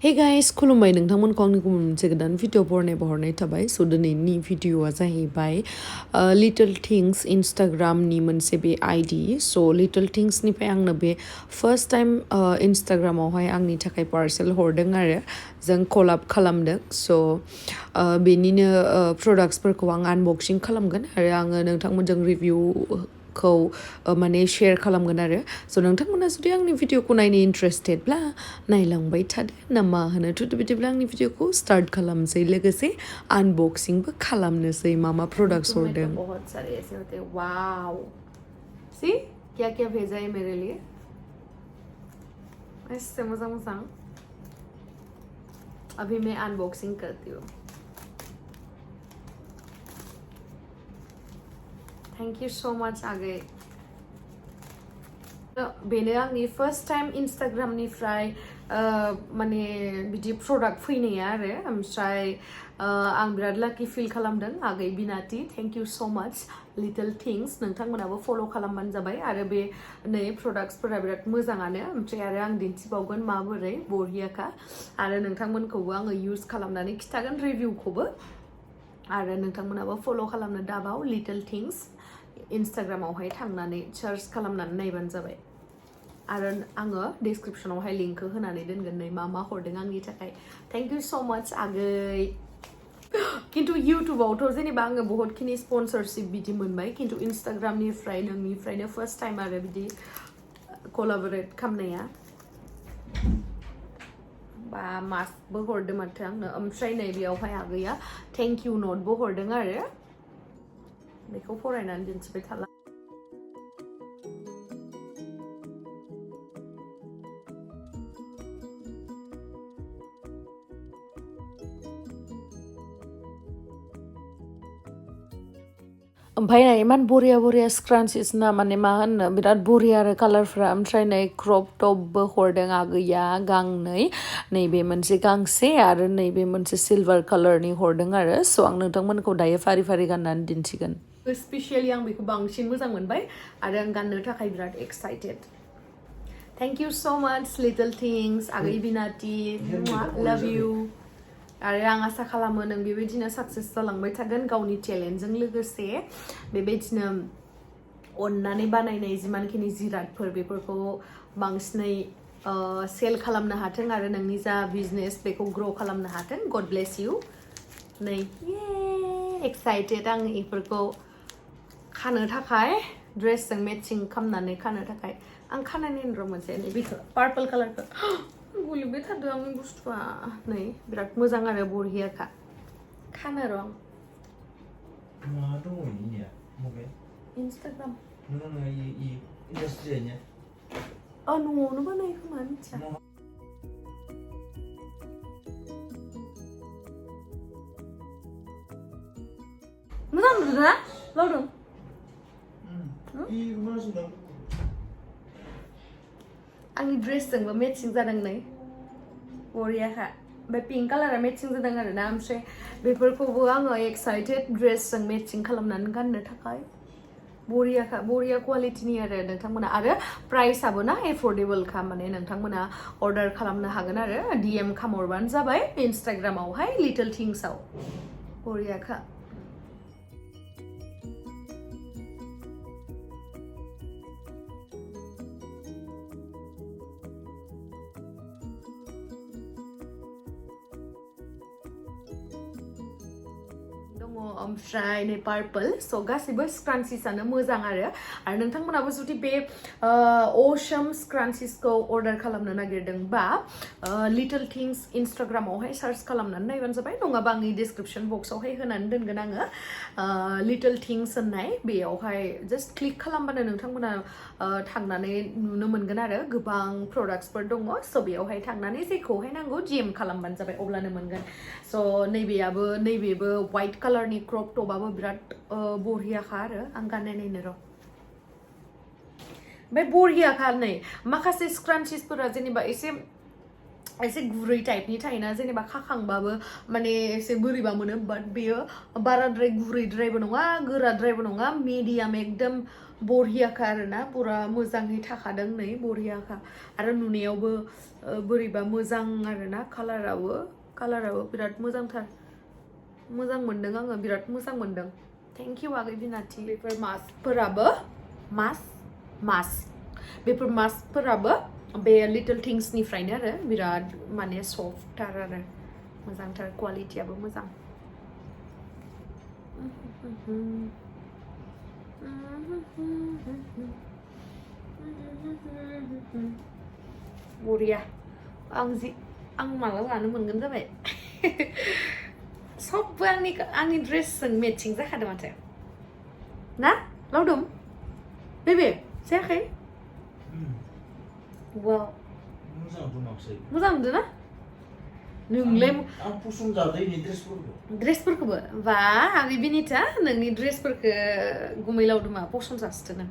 Hey guys, खुलुमबाय नोंथांमोनखौ आंनि गुबुन मोनसे गोदान भिडिअ बरनाय थाबाय स' दिनैनि भिडिअआ जाहैबाय लिटल थिंग्स इन्स्टाग्रामनि मोनसे बे आइडि स' लिटल थिंग्सनिफ्राय आंनो बे फार्स्ट टाइम इन्स्टाग्रामावहाय आंनि थाखाय पार्सेल हरदों आरो जों कलाब खालामदों स' बेनिनो प्रडाक्ट्सफोरखौ आं आनबक्सिं खालामगोन आरो आङो नोंथांमोनजों रिभिउखौ माने शेयार खालामगोन आरो स' नोंथांमोना जुदि आंनि भिडिअखौ नायनो इन्ट्रेस्टेडब्ला नायलांबाय थादो नामा होनो थ' बिदिब्ला आंनि भिडिअखौ स्टार्ट खालामसै लोगोसे आनबक्सिंबो खालामनोसै मा प्रडाक्ट्स हरदों बहुत सारे ऐसे होते हैं वाओ सी क्या क्या भेजा है मेरे लिए ऐसे मजा अभी मैं अनबॉक्सिंग करती हूँ थैंक यू सो मच आगे बेनो आंनि फार्स्ट टाइम इन्स्टाग्रामनिफ्राय माने बिदि प्रडाक्ट फैनाया आरो ओमफ्राय आं बिराद लाकि फिल खालामदों आगै बिनाति thank you so much little things नोंथांमोनाबो फल' खालामबानो जाबाय आरो बे नै प्रडाक्ट्सफोरा बिराद मोजाङानो ओमफ्राय आरो आं दिन्थिबावगोन माबोरै बरियाखा आरो नोंथांमोनखौबो आङो इउज खालामनानै खिथागोन रिभिउखौबो आरो नोंथांमोनाबो फल' खालामनो दाबाव लिटल थिंग्स इन्स्टाग्रामावहाय थांनानै सार्च खालामनानै नायबानो जाबाय आरो आङो डिसक्रिप्शनावहाय लिंकखौ होनानै दोनगोन नै मा हरदों आंनि थाखाय थेंक यू सो मच आगै खिन्थु इउटुबावथ' जेनेबा आङो बहुतखिनि स्पन्सरशिप बिदि मोनबाय खिन्थु इन्स्टाग्रामनिफ्राय नोंनिफ्रायनो फार्स्ट टाइम आरो बिदि कलाबरेट खालामनाया बा मास्कबो हरदों माथो आंनो ओमफ्राय नै बेयावहाय आगैया थेंक इउ नटबो हरदों आरो बेखौ फरायनानै दिन्थिबाय थाला ओमफ्राय नै इमान बरिया स्क्रान्चिस ना माने मा होनो बिराद बरिया आरो कालारफ्रा ओमफ्राय नै क्रप टपबो हरदों आगैया गांनै नैबे मोनसे गांसे आरो नैबे मोनसे सिल्भार कालारनि हरदों आरो स' आं नोंथांमोनखौ दायो फारि फारि गाननानै दिन्थिगोन स्पेसियेलि आं बेखौ बांसिन मोजां मोनबाय आरो आं गाननो थाखाय बिराद excited thank you so much little things आगै बिनाति लाभ यू आरो आं आसा खालामो नों बेबायदिनो साक्सेस जालांबाय थागोन गावनि टेलेन्टजों लोगोसे बेबायदिनो अननानै बानायनाय जिमानखिनि जिरादफोर बेफोरखौ बांसिनै सेल खालामनो हाथों आरो नोंनि जा बिजनेस बेखौ ग्र' खालामनो हाथों गड ब्लेस इउ नै एक्साइटेड आं बेफोरखौ खानो थाखाय ड्रेसजों मेचिं खालामनानै खानो थाखाय आं खानायनि र' मोनसे बेखौ पार्पल कालारखौ गुलिबाय थादों आंनि बुस्थुआ नै बिराद मोजां आरो बरियाखा खानो र' आं मा दङ इनिया मबे इन्स्टाग्राम नोङो इन्डास्ट्रिया न'आवनो बानायो खोमा मिथिया मोजां नुदोंना लावदों आंनि ड्रेसजोंबो मेचिं जादों नै बरियाखा ओमफ्राय पिंक कालारा मेचिं जादों आरो ना ओमफ्राय बेफोरखौबो आङो एक्साइटेड ड्रेसजों मेचिं खालामनानै गाननो थाखाय बरियाखा बरिया क्वालिटिनि आरो नोंथांमोना आरो प्राइसआबो ना एफर्डेबलखा माने नोंथांमोना अर्डार खालामनो हागोन आरो DM खामहरबानो जाबाय इन्स्टाग्रामावहाय लिटल थिंग्सआव बरियाखा ओमफ्राय नै पार्पल स' गासैबो स्क्रान्चिसआनो मोजां आरो नोंथांमोनाबो जुदि बे अशम स्क्रान्चिसखौ अर्डार खालामनो नागिरदोंबा लिटल थिंग्स इन्स्टाग्रामावहाय सार्च खालामनानै नायबानो जाबाय नङाबा आंनि डिसक्रिपसन बक्सआवहाय होनानै दोनगोन आङो लिटल थिंग्स होननाय बेयावहाय जास्ट क्लिक खालामबानो नोंथांमोना थांनानै नुनो मोनगोन आरो गोबां प्रडाक्ट्सफोर दङ स' बेयावहाय थांनानै जेखौहाय नांगौ DM खालामबानो जाबाय अब्लानो मोनगोन स' नैबेबो वाइट कालारनि क्रप टपआबो बिराद बरियाखा आरो आं गाननाय नायनो र' ओमफ्राय बरियाखा नै माखासे स्क्रान्चिसफोरा जेनेबा एसे एसे गुरै टाइपनि थायोना जेनेबा खाखांबाबो माने एसे बोरैबा मोनो बाट बेयो बाराद्राय गुरैद्रायबो नङा गोराद्रायबो नङा मिडियाम एकदम बरियाखा आरोना पुरा मोजाङै थाखादों नै बरियाखा आरो नुनायावबो बोरैबा मोजां आरोना कालाराबो बिराद मोजांथार मोजां मोनदों आङो बिराद मोजां मोनदों थेंक इउ आगै बिनाथि बेफोर मास्कफोराबो बेफोर मास्कफोराबो बे लिटल थिंग्सनिफ्रायनो आरो बिराद माने सफ्टथार आरो मोजांथार क्वालिटियाबो मोजां बरिया आं माला लानो मोनगोन जाबाय सबबो आंनि ड्रेसजों मेचिं जाखादों माथो ना लावदुम बेबे जायाखै वाव मोजां मोनदों ना नोंलाय आं पसन्द जादों इनि ड्रेसफोरखौबो बा आगै बिनिता नोंनि ड्रेसफोरखौ गुमै लावदुमा पसन्द जासिदों नों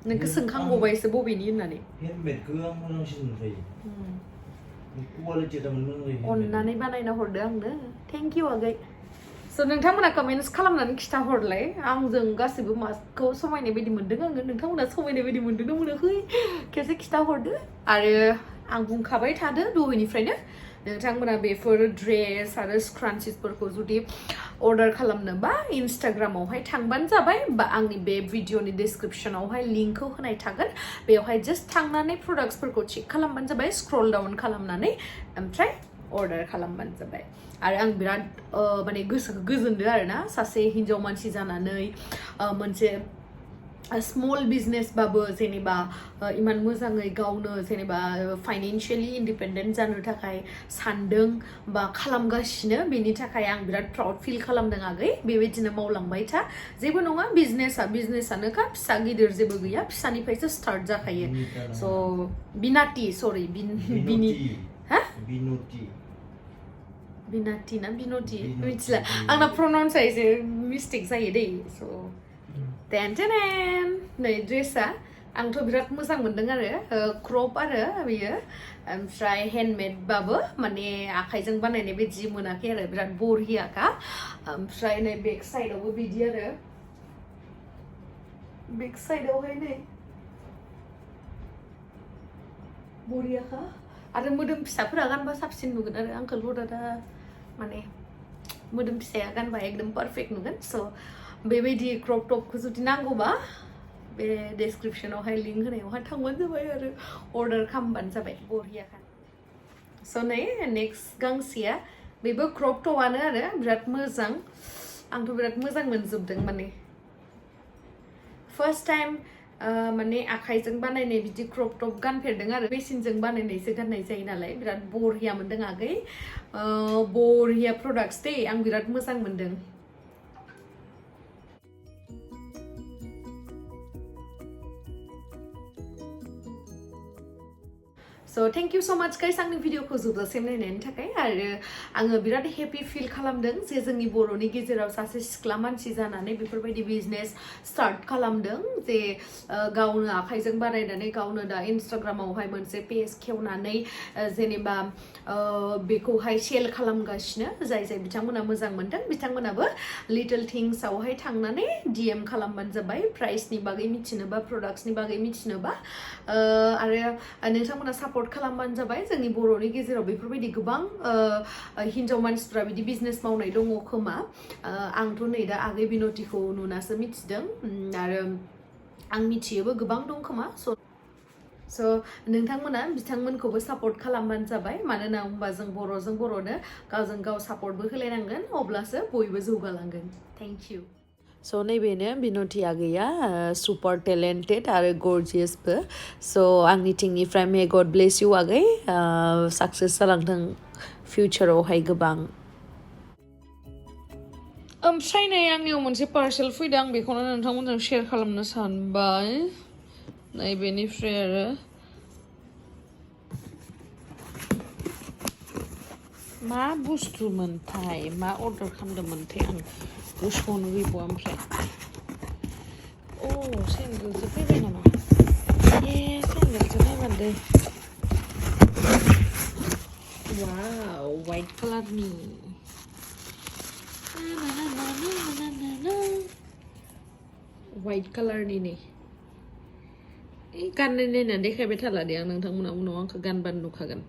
नोंखौ सोंखांबावबायसो बबेनि होननानै हेन्डमेडखौ आं मोजांसिन नुखायो क्वालिटिया मोजां जायो अननानै बानायना हरदो आंनो थेंक इउ आगै स' नोंथांमोना कमेन्ट्स खालामनानै खिथाहरलाय आंजों गासिबो मास्कखौ समायनाय बायदि मोनदों आङो नोंथांमोना समायनाय बायदि मोनदों ना मोनाखै खेबसे खिथाहरदो आरो आं बुंखाबाय थादो दहायनिफ्रायनो नोंथांमोना बेफोर ड्रेस आरो स्क्रान्चिसफोरखौ जुदि अर्डार खालामनोबा इन्स्टाग्रामावहाय थांबानो जाबाय बा आंनि बे भिडिअनि डिसक्रिपसनावहाय लिंकखौ होनाय थागोन बेवहाय जास्ट थांनानै प्रडाक्ट्सफोरखौ चेक खालामबानो जाबाय स्क्रल डाउन खालामनानै ओमफ्राय अर्डार खालामबानो जाबाय आरो आं बिराद माने गोसोखौ गोजोनदों आरोना सासे हिन्जाव मानसि जानानै मोनसे स्मल बिजनेसबाबो जेनेबा इमान मोजाङै गावनो जेनेबा फाइनान्शियली इन्डिपेन्डेन्ट जानो थाखाय सानदों बा खालामगासिनो बेनि थाखाय आं बिराद प्राउड फिल खालामदों आगै बेबायदिनो मावलांबाय था जेबो नङा बिजनेसानोखा फिसा गिदिर जेबो गैया फिसानिफ्रायसो स्टार्ट जाखायो स' बिनाथि सरि बिनाथि ना बिन'थि मिथिला आंना प्रनाउन्सआ एसे मिस्टेक जायो दै स' टेन नै ड्रेसा आंथ' बिराद मोजां मोनदों आरो क्रप आरो बेयो ओमफ्राय हेन्डमेडबाबो माने आखाइजों बानायनाय बायदि मोनाखै आरो बिराद बरियाखा ओमफ्राय नै बेक साइडआवबो बिदि आरो बेक साइडआवहाय नै बरियाखा आरो मोदोम फिसाफोरा गानबा साबसिन नुगोन आरो आंखोल हदादा माने मोदोम फिसाया गानबा एकदम पारफेक्ट नुगोन स' बेबायदि क्रप टपखौ जुदि नांगौबा बे डिसक्रिपसनावहाय लिंक होनायावहाय थांबानो जाबाय आरो अर्डार खालामबानो जाबाय बरियाखा स' नै नेक्स्ट गांसेया बेबो क्रप टपआनो आरो बिराद मोजां आंथ' बिराद मोजां मोनजोबदों माने फार्स्ट टाइम माने आखाइजों बानायनाय बिदि क्रप टप गानफेरदों आरो मेसिनजों बानायनायसो गाननाय जायो नालाय बिराद बरिया मोनदों आगै बरिया प्रडाक्ट्स दै आं बिराद मोजां मोनदों So thank you so much guys आंनि भिडिअखौ जोबजासिम नायनायनि थाखाय आरो आङो बिराद हेपि फिल खालामदों जे जोंनि बर'नि गेजेराव सासे सिख्ला मानसि जानानै बेफोरबायदि बिजनेस स्टार्ट खालामदों जे गावनो आखाइजों बानायनानै गावनो दा इन्स्टाग्रामावहाय मोनसे पेज खेवनानै जेनेबा बेखौहाय सेल खालामगासिनो जाय बिथांमोना मोजां मोनदों बिथांमोनाबो लिटल थिंग्सआवहाय थांनानै DM खालामबानो जाबाय प्राइसनि बागै मिथिनोबा प्रडाक्ट्सनि बागै मिथिनोबा आरो नोंथांमोना सापर्ट खालामबानो जाबाय जोंनि बर'नि गेजेराव बेफोरबायदि गोबां हिन्जाव मानसिफ्रा बिदि बिजनेस मावनाय दङ खोमा आंथ' नै दा आगै बिन'थिखौ नुनासो मिथिदों आरो आं मिथियोबो गोबां दं खोमा स' नोंथांमोना बिथांमोनखौबो सापर्ट खालामबानो जाबाय मानोना होमबा जों बर'जों बर'नो गावजों गाव सापर्टबो होलायनांगोन अब्लासो बयबो जौगालांगोन थेंक इउ स' नैबेनो बिन'थि आगैया सुपार टेलेन्टेड आरो गरजियासबो स' आंनि थिंनिफ्राय मे गड ब्लेस इउ आगै साक्सेस जालांथों फिउचारावहाय गोबां ओमफ्राय नै आंनियाव मोनसे पार्सेल फैदों आं बेखौनो नोंथांमोनजों शेयार खालामनो सानबाय नैबेनिफ्राय आरो मा बुस्थुमोनथाय मा अर्डार खालामदोंमोनथाय आं गोसोआवनो गैबावा ओमफ्राय सेन्देलसो फैबाय नामा सेन्देलसो नायबानो दे wow white color nih white color nih gan ini nanti kayak beta lah dia nang tang munang ke gan ban nukagan